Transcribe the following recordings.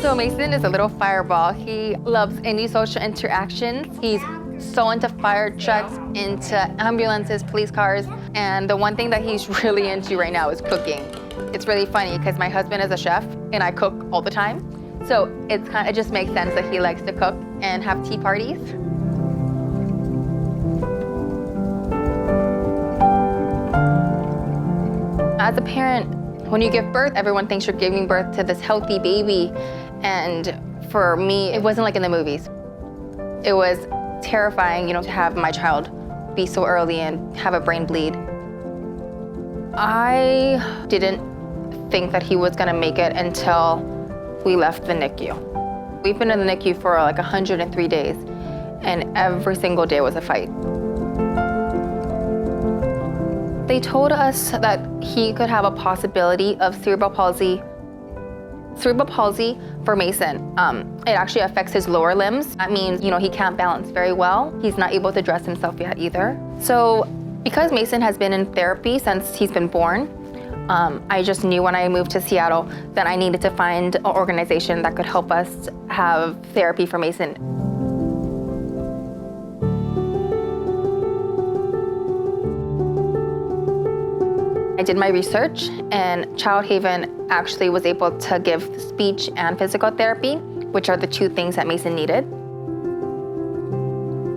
So Mason is a little fireball. He loves any social interactions. He's so into fire trucks, into ambulances, police cars, and the one thing that he's really into right now is cooking. It's really funny because my husband is a chef and I cook all the time. So it just makes sense that he likes to cook and have tea parties. As a parent, when you give birth, everyone thinks you're giving birth to this healthy baby. And for me, it wasn't like in the movies. It was terrifying, to have my child be so early and have a brain bleed. I didn't think that he was gonna make it until we left the NICU. We've been in the NICU for like 103 days, and every single day was a fight. They told us that he could have a possibility of cerebral palsy. Cerebral palsy for Mason, it actually affects his lower limbs. That means, he can't balance very well. He's not able to dress himself yet either. So because Mason has been in therapy since he's been born, I just knew when I moved to Seattle that I needed to find an organization that could help us have therapy for Mason. I did my research, and Childhaven actually was able to give speech and physical therapy, which are the two things that Mason needed.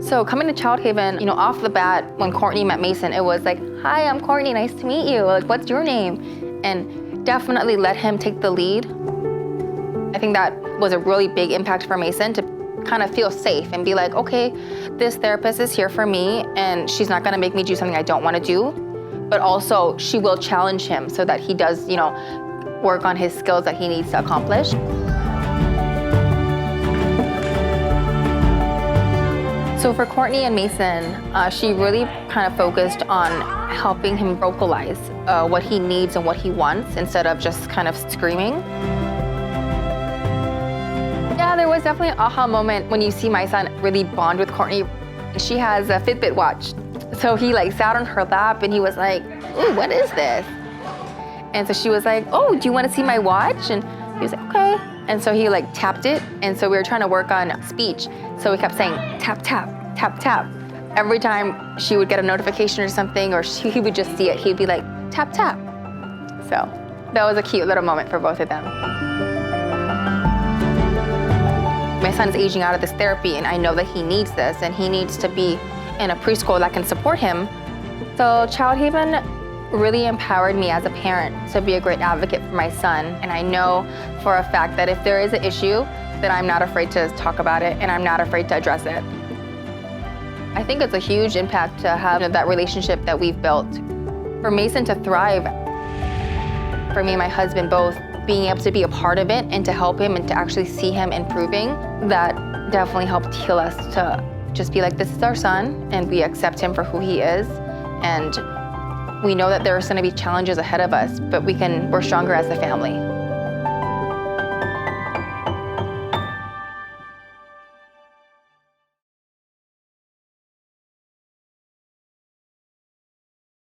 So coming to Childhaven, off the bat, when Courtney met Mason, it was like, "Hi, I'm Courtney, nice to meet you. Like, what's your name?" And definitely let him take the lead. I think that was a really big impact for Mason to kind of feel safe and be like, okay, this therapist is here for me, and she's not gonna make me do something I don't wanna do. But also she will challenge him so that he does, work on his skills that he needs to accomplish. So for Courtney and Mason, she really kind of focused on helping him vocalize what he needs and what he wants instead of just kind of screaming. Yeah, there was definitely an aha moment when you see my son really bond with Courtney. She has a Fitbit watch. So he sat on her lap and he was like, "Ooh, what is this?" And so she was like, "Oh, do you want to see my watch?" And he was like, "Okay." And so he tapped it. And so we were trying to work on speech. So we kept saying, "Tap, tap, tap, tap." Every time she would get a notification or something, or he would just see it, he'd be like, "Tap, tap." So that was a cute little moment for both of them. My son's aging out of this therapy, and I know that he needs this, and he needs to be in a preschool that can support him. So Childhaven really empowered me as a parent to be a great advocate for my son. And I know for a fact that if there is an issue, that I'm not afraid to talk about it, and I'm not afraid to address it. I think it's a huge impact to have that relationship that we've built. For Mason to thrive, for me and my husband both, being able to be a part of it and to help him and to actually see him improving, that definitely helped heal us to just be like, this is our son, and we accept him for who he is. And we know that there's gonna be challenges ahead of us, but we're stronger as a family.